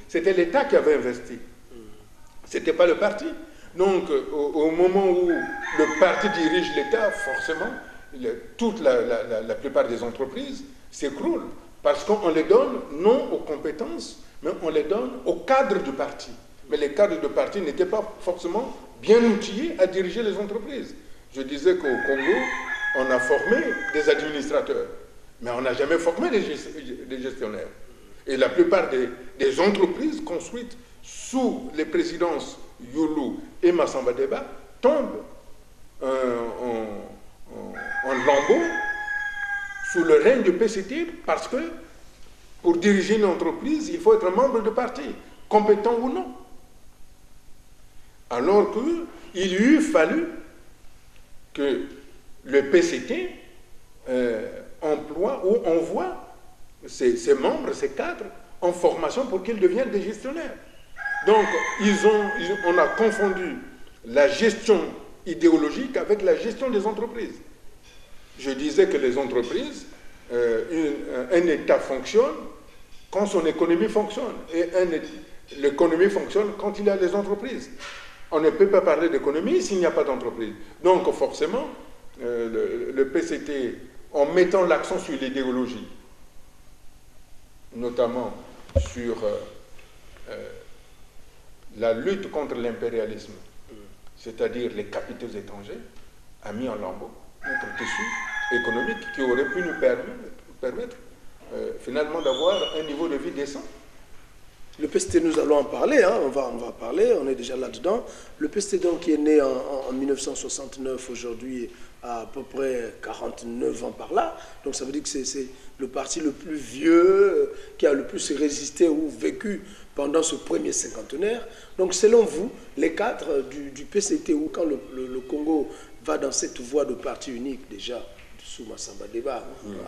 C'était l'État qui avait investi. Ce n'était pas le parti. Donc, au moment où le parti dirige l'État, forcément, toute la plupart des entreprises s'écroulent parce qu'on les donne non aux compétences, mais on les donne au cadre du parti. Mais les cadres du parti n'étaient pas forcément bien outillés à diriger les entreprises. Je disais qu'au Congo, on a formé des administrateurs, mais on n'a jamais formé des gestionnaires. Et la plupart des entreprises construites sous les présidences Yulu et Massamba Deba tombent en lambeaux sous le règne du PCT parce que pour diriger une entreprise, il faut être membre du parti, compétent ou non. Alors qu'il eût fallu que le PCT emploie ou envoie ses membres, ses cadres, en formation pour qu'ils deviennent des gestionnaires. Donc, on a confondu la gestion idéologique avec la gestion des entreprises. Je disais que les entreprises, un État fonctionne quand son économie fonctionne. Et l'économie fonctionne quand il y a les entreprises. On ne peut pas parler d'économie s'il n'y a pas d'entreprise. Donc, forcément, le PCT, en mettant l'accent sur l'idéologie, notamment sur la lutte contre l'impérialisme, c'est-à-dire les capitaux étrangers, a mis en lambeaux notre tissu économique qui aurait pu nous permettre finalement d'avoir un niveau de vie décent. Le PCT, nous allons en parler, hein, on va parler, on est déjà là-dedans. Le PCT donc, qui est né en 1969, aujourd'hui à peu près 49 ans par là. Donc ça veut dire que c'est le parti le plus vieux, qui a le plus résisté ou vécu pendant ce premier cinquantenaire. Donc selon vous, les cadres du PCT, ou quand le Congo va dans cette voie de parti unique déjà, sous Massamba Deba,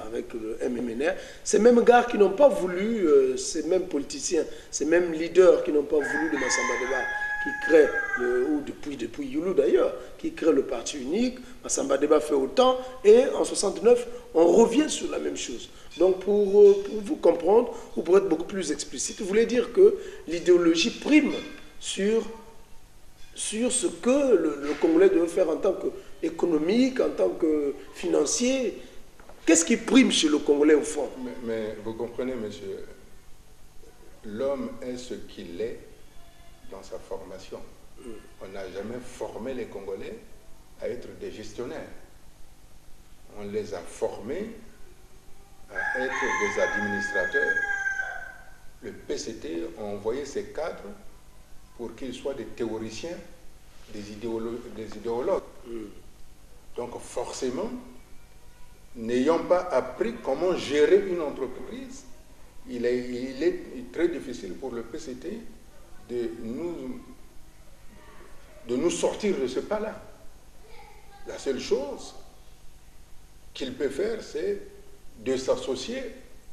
avec le MMNR, ces mêmes gars qui n'ont pas voulu, ces mêmes politiciens, ces mêmes leaders qui n'ont pas voulu de Massamba Deba, qui créent, ou depuis Yulu d'ailleurs, qui créent le parti unique. Massamba Deba fait autant, et en 69, on revient sur la même chose. Donc pour vous comprendre, ou pour être beaucoup plus explicite, vous voulez dire que l'idéologie prime sur ce que le Congolais doit faire en tant qu'économique, en tant que financier. Qu'est-ce qui prime chez le Congolais au fond? Mais vous comprenez, monsieur, l'homme est ce qu'il est dans sa formation. On n'a jamais formé les Congolais à être des gestionnaires. On les a formés à être des administrateurs. Le PCT a envoyé ses cadres pour qu'ils soient des théoriciens, des idéologues. Donc forcément, n'ayant pas appris comment gérer une entreprise, il est très difficile pour le PCT de nous sortir de ce pas-là. La seule chose qu'il peut faire, c'est de s'associer,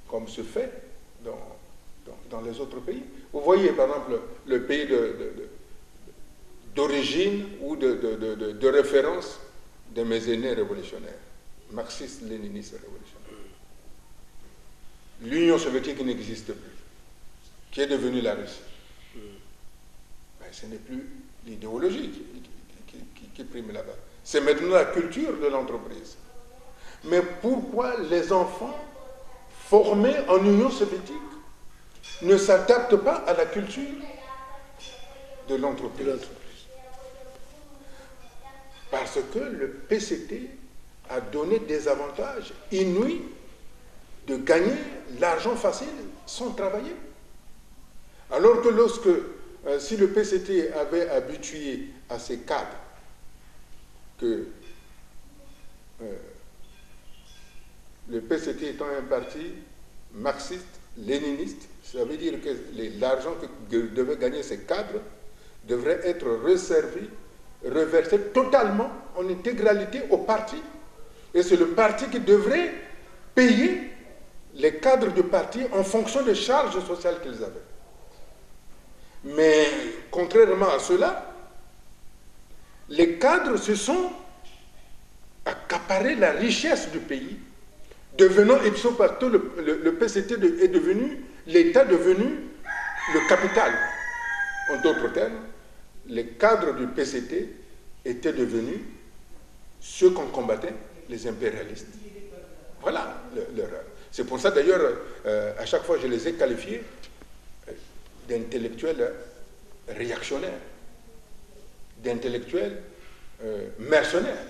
comme se fait dans les autres pays. Vous voyez, par exemple, le pays d'origine ou de référence de mes aînés révolutionnaires, marxistes-léninistes révolutionnaires. L'Union soviétique n'existe plus. Qui est devenue la Russie? Ben, ce n'est plus l'idéologie qui prime là-bas. C'est maintenant la culture de l'entreprise. Mais pourquoi les enfants formés en Union soviétique ne s'adaptent pas à la culture de l'entreprise? Parce que le PCT a donné des avantages inouïs de gagner l'argent facile sans travailler. Alors que si le PCT avait habitué à ses cadres que le PCT étant un parti marxiste, léniniste, ça veut dire que l'argent que devaient gagner ces cadres devrait être reversé totalement, en intégralité au parti. Et c'est le parti qui devrait payer les cadres du parti en fonction des charges sociales qu'ils avaient. Mais contrairement à cela, les cadres se sont accaparés la richesse du pays, devenant ipso facto, le PCT est devenu, l'État devenu le capital. En d'autres termes, les cadres du PCT étaient devenus ceux qu'on combattait, les impérialistes. Voilà l'erreur. C'est pour ça d'ailleurs, à chaque fois, je les ai qualifiés d'intellectuels réactionnaires, d'intellectuels mercenaires.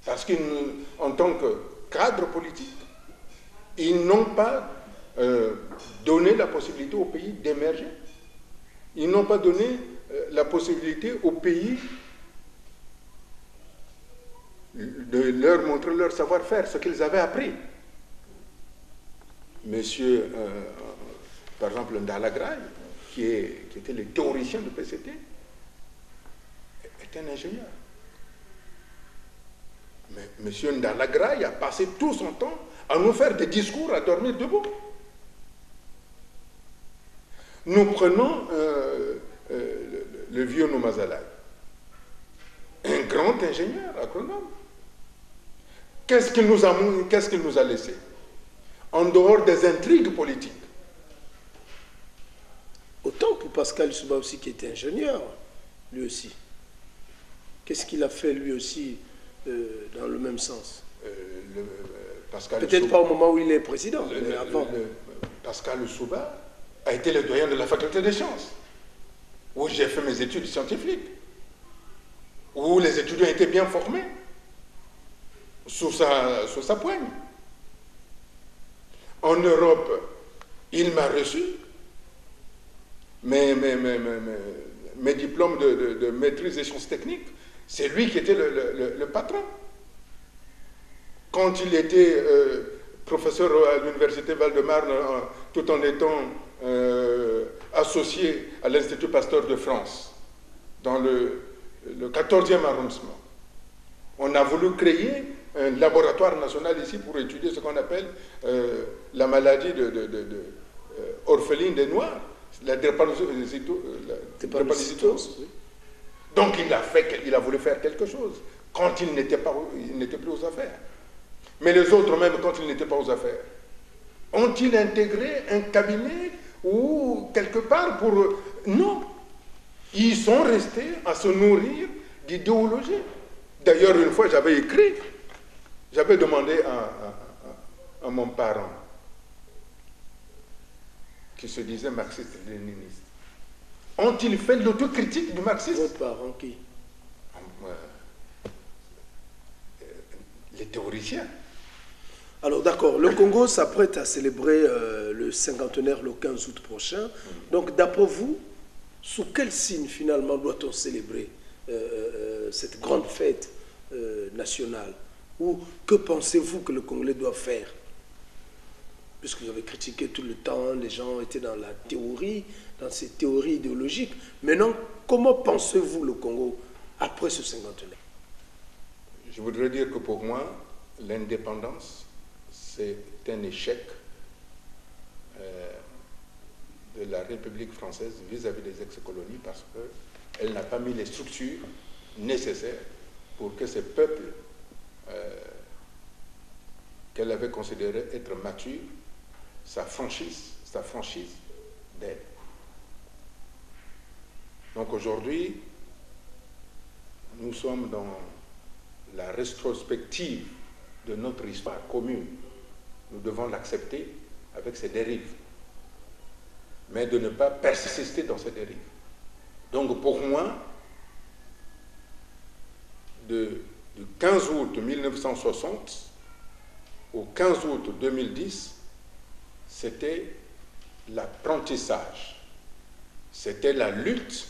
Parce qu'en tant que cadre politique, ils n'ont pas donné la possibilité au pays d'émerger. Ils n'ont pas donné la possibilité au pays de leur montrer leur savoir-faire, ce qu'ils avaient appris. Monsieur, par exemple, Ndalagraï, qui était le théoricien du PCT, est un ingénieur. Mais monsieur Ndalagraï a passé tout son temps à nous faire des discours à dormir debout. Nous prenons le vieux Nomazalai, un grand ingénieur agronome. Qu'est-ce qu'il nous a laissé? En dehors des intrigues politiques. Autant pour Pascal Souba aussi, qui était ingénieur, lui aussi. Qu'est-ce qu'il a fait lui aussi dans le même sens? Peut-être pas au moment où il est président, mais avant. Pascal Souba a été le doyen de la faculté des sciences, où j'ai fait mes études scientifiques, où les étudiants étaient bien formés, sous sa poigne. En Europe, il m'a reçu. Mes diplômes de maîtrise des sciences techniques, c'est lui qui était le patron. Quand il était professeur à l'université Val-de-Marne, tout en étant associé à l'Institut Pasteur de France, dans le 14e arrondissement, on a voulu créer un laboratoire national ici pour étudier ce qu'on appelle la maladie orpheline des Noirs, la drépanocytose. Donc il a voulu faire quelque chose quand il n'était plus aux affaires. Mais les autres, même quand ils n'étaient pas aux affaires, ont-ils intégré un cabinet ou quelque part pour... Non. Ils sont restés à se nourrir d'idéologie. D'ailleurs, une fois, j'avais demandé à mon parent, qui se disait marxiste-léniniste, ont-ils fait l'autocritique du marxisme? Votre parent qui? Les théoriciens. Alors d'accord, le Congo s'apprête à célébrer le cinquantenaire le 15 août prochain. Donc d'après vous, sous quel signe finalement doit-on célébrer cette grande fête nationale? Ou que pensez-vous que le Congolais doit faire? Puisque vous avez critiqué tout le temps, les gens étaient dans la théorie, dans ces théories idéologiques. Maintenant, comment pensez-vous le Congo après ce cinquantenaire? Je voudrais dire que pour moi, l'indépendance, c'est un échec de la République française vis-à-vis des ex-colonies parce qu'elle n'a pas mis les structures nécessaires pour que ces peuples qu'elle avait considérés être matures s'affranchissent d'elle. Donc aujourd'hui, nous sommes dans la rétrospective de notre histoire commune. Nous devons l'accepter avec ses dérives, mais de ne pas persister dans ces dérives. Donc pour moi, du 15 août 1960 au 15 août 2010, c'était l'apprentissage, c'était la lutte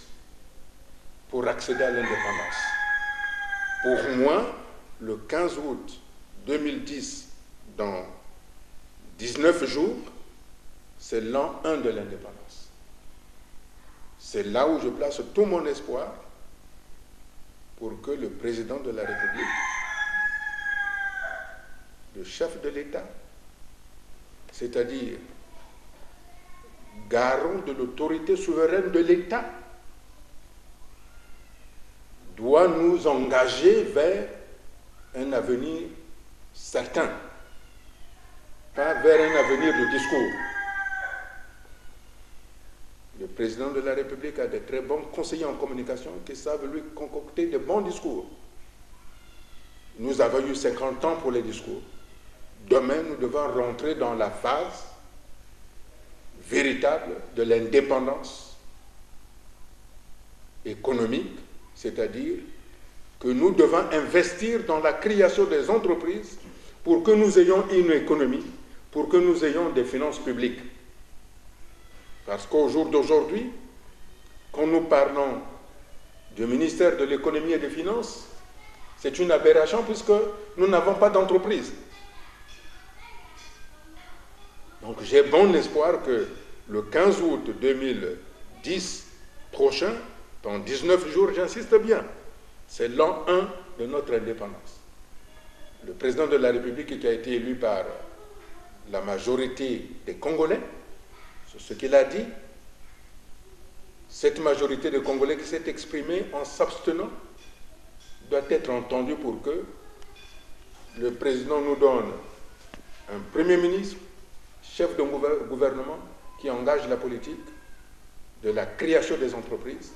pour accéder à l'indépendance. Pour moi, le 15 août 2010, dans 19 jours, c'est l'an 1 de l'indépendance. C'est là où je place tout mon espoir pour que le président de la République, le chef de l'État, c'est-à-dire garant de l'autorité souveraine de l'État, doit nous engager vers un avenir certain, pas vers un avenir de discours. Le président de la République a de très bons conseillers en communication qui savent lui concocter de bons discours. Nous avons eu 50 ans pour les discours. Demain, nous devons rentrer dans la phase véritable de l'indépendance économique, c'est-à-dire que nous devons investir dans la création des entreprises pour que nous ayons une économie, pour que nous ayons des finances publiques. Parce qu'au jour d'aujourd'hui, quand nous parlons du ministère de l'économie et des finances, c'est une aberration puisque nous n'avons pas d'entreprise. Donc j'ai bon espoir que le 15 août 2010 prochain, dans 19 jours, j'insiste bien, c'est l'an 1 de notre indépendance. Le président de la République qui a été élu par la majorité des Congolais, c'est ce qu'il a dit, cette majorité des Congolais qui s'est exprimée en s'abstenant doit être entendue pour que le président nous donne un premier ministre, chef de gouvernement qui engage la politique de la création des entreprises,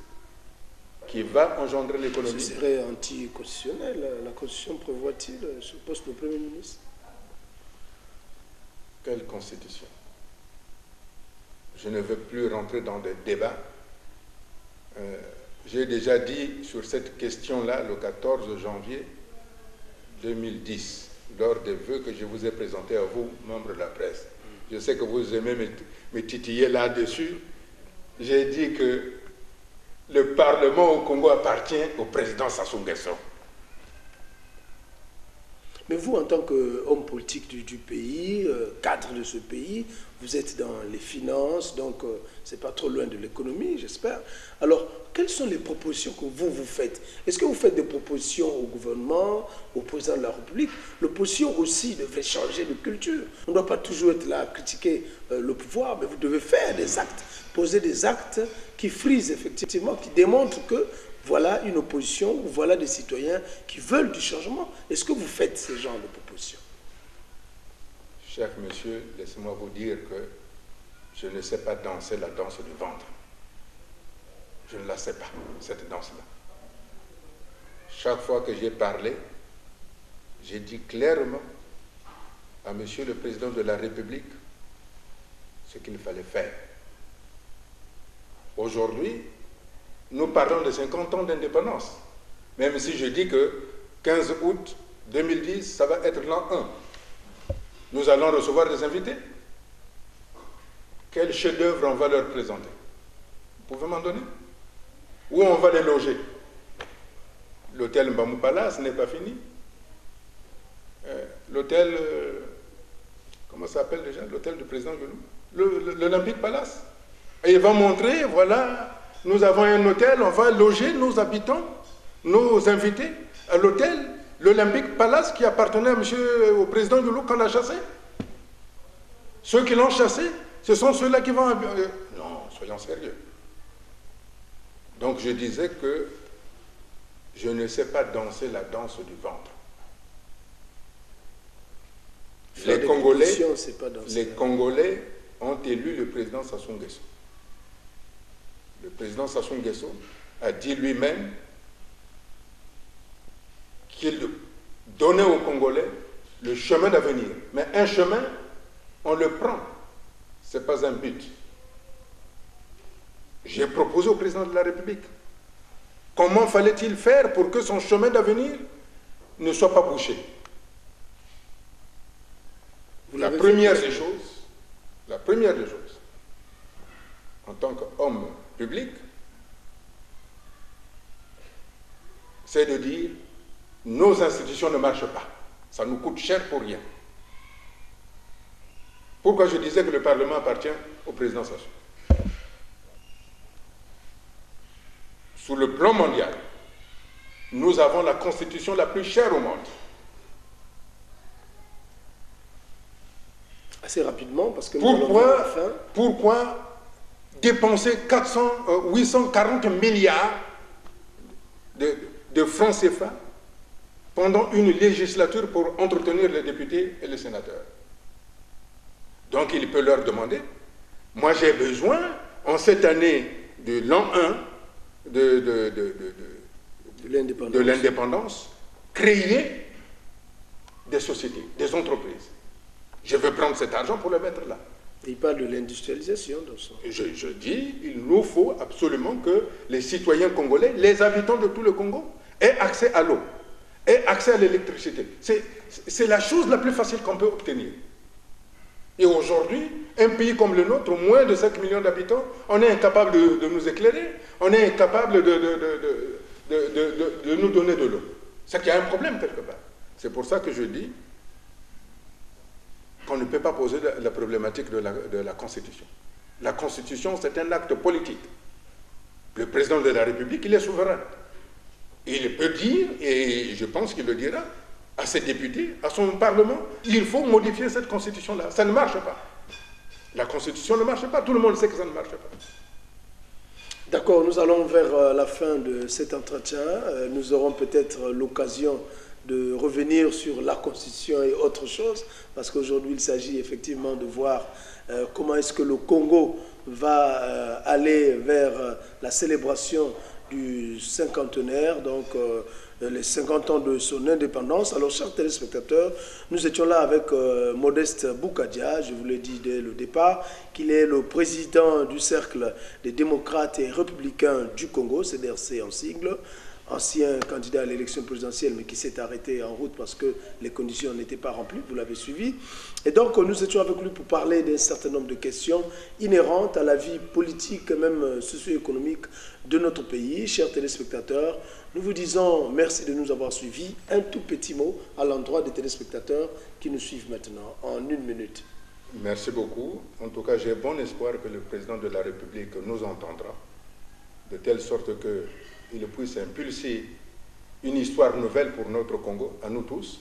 qui va engendrer l'économie. Ce serait anticonstitutionnel. La Constitution prévoit-il ce poste de Premier ministre? Quelle Constitution? Je ne veux plus rentrer dans des débats. J'ai déjà dit sur cette question-là le 14 janvier 2010, lors des vœux que je vous ai présentés à vous, membres de la presse. Je sais que vous aimez me titiller là-dessus. J'ai dit que le Parlement au Congo appartient au président Sassou Nguesso. Mais vous, en tant qu'homme politique du pays, cadre de ce pays, vous êtes dans les finances, donc c'est pas trop loin de l'économie, j'espère. Alors, quelles sont les propositions que vous faites? Est-ce que vous faites des propositions au gouvernement, au président de la République? L'opposition aussi devrait changer de culture. On ne doit pas toujours être là à critiquer le pouvoir, mais vous devez faire des actes, poser des actes qui frisent effectivement, qui démontrent que voilà une opposition, voilà des citoyens qui veulent du changement. Est-ce que vous faites ce genre de propositions? Cher monsieur, laissez-moi vous dire que je ne sais pas danser la danse du ventre. Je ne la sais pas, cette danse-là. Chaque fois que j'ai parlé, j'ai dit clairement à monsieur le président de la République ce qu'il fallait faire. Aujourd'hui, nous parlons de 50 ans d'indépendance, même si je dis que 15 août 2010, ça va être l'an 1. Nous allons recevoir des invités. Quel chef-d'œuvre on va leur présenter? Vous pouvez m'en donner? Où on va les loger? L'hôtel Mbamou Palace n'est pas fini. L'hôtel, comment ça s'appelle déjà? L'hôtel du président Gelou? L'Olympique Palace. Et il va montrer, voilà, nous avons un hôtel, on va loger nos habitants, nos invités à l'hôtel, l'Olympique Palace qui appartenait au président Gelou qu'on a chassé. Ceux qui l'ont chassé, ce sont ceux-là qui vont... Non, soyons sérieux. Donc je disais que je ne sais pas danser la danse du ventre. Les Congolais ont élu le président Sassou Nguesso. Le président Sassou Nguesso a dit lui-même qu'il donnait aux Congolais le chemin d'avenir. Mais un chemin, on le prend. Ce n'est pas un but. J'ai proposé au président de la République comment fallait-il faire pour que son chemin d'avenir ne soit pas bouché. La première des choses, en tant qu'homme public, c'est de dire nos institutions ne marchent pas. Ça nous coûte cher pour rien. Pourquoi je disais que le Parlement appartient au président Sassou? Sur le plan mondial, nous avons la constitution la plus chère au monde. Assez rapidement, parce que pourquoi dépenser 840 milliards de francs CFA pendant une législature pour entretenir les députés et les sénateurs? Donc il peut leur demander, moi j'ai besoin en cette année de l'an 1 de l'indépendance, créer des sociétés, des entreprises. Je veux prendre cet argent pour le mettre là. Il parle de l'industrialisation dans ça. Je dis, il nous faut absolument que les citoyens congolais, les habitants de tout le Congo, aient accès à l'eau, aient accès à l'électricité. C'est la chose la plus facile qu'on peut obtenir. Et aujourd'hui, un pays comme le nôtre, moins de 5 millions d'habitants, on est incapable de nous éclairer, on est incapable de nous donner de l'eau. C'est qu'il y a un problème quelque part. C'est pour ça que je dis qu'on ne peut pas poser la problématique de la Constitution. La Constitution, c'est un acte politique. Le président de la République, il est souverain. Il peut dire, et je pense qu'il le dira, à ses députés, à son Parlement, il faut modifier cette Constitution-là. Ça ne marche pas. La Constitution ne marche pas. Tout le monde sait que ça ne marche pas. D'accord, nous allons vers la fin de cet entretien. Nous aurons peut-être l'occasion de revenir sur la Constitution et autre chose, parce qu'aujourd'hui, il s'agit effectivement de voir comment est-ce que le Congo va aller vers la célébration du cinquantenaire, donc les 50 ans de son indépendance. Alors, chers téléspectateurs, nous étions là avec Modeste Boukadia, je vous l'ai dit dès le départ, qu'il est le président du Cercle des démocrates et républicains du Congo, CDRC en sigle, ancien candidat à l'élection présidentielle, mais qui s'est arrêté en route parce que les conditions n'étaient pas remplies, vous l'avez suivi. Et donc, nous étions avec lui pour parler d'un certain nombre de questions inhérentes à la vie politique, même socio-économique de notre pays. Chers téléspectateurs, nous vous disons merci de nous avoir suivis. Un tout petit mot à l'endroit des téléspectateurs qui nous suivent maintenant, en 1 minute. Merci beaucoup. En tout cas, j'ai bon espoir que le président de la République nous entendra, de telle sorte que il puisse impulser une histoire nouvelle pour notre Congo, à nous tous,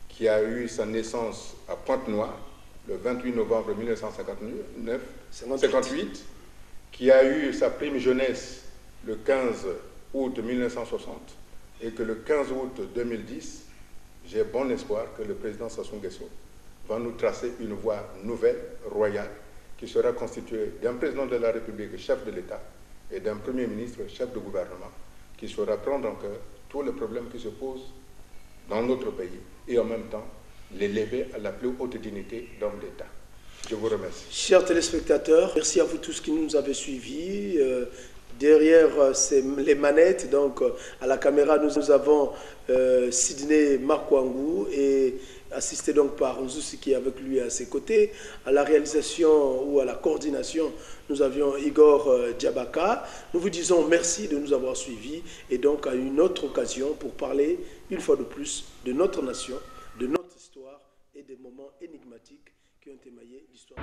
qui a eu sa naissance à Pointe-Noire, le 28 novembre 1958, qui a eu sa prime jeunesse le 15 août 1960, et que le 15 août 2010, j'ai bon espoir que le président Sassou Nguesso va nous tracer une voie nouvelle, royale, qui sera constituée d'un président de la République, chef de l'État, et d'un Premier ministre, chef de gouvernement, qui saura prendre en cœur tous les problèmes qui se posent dans notre pays et en même temps les lever à la plus haute dignité d'homme d'État. Je vous remercie. Chers téléspectateurs, merci à vous tous qui nous avez suivis. Derrière les manettes, donc à la caméra, nous avons Sidney Makwangou et assisté donc par Nzousi qui est avec lui à ses côtés. À la réalisation ou à la coordination, nous avions Igor Diabaka. Nous vous disons merci de nous avoir suivis et donc à une autre occasion pour parler une fois de plus de notre nation, de notre histoire et des moments énigmatiques qui ont émaillé l'histoire.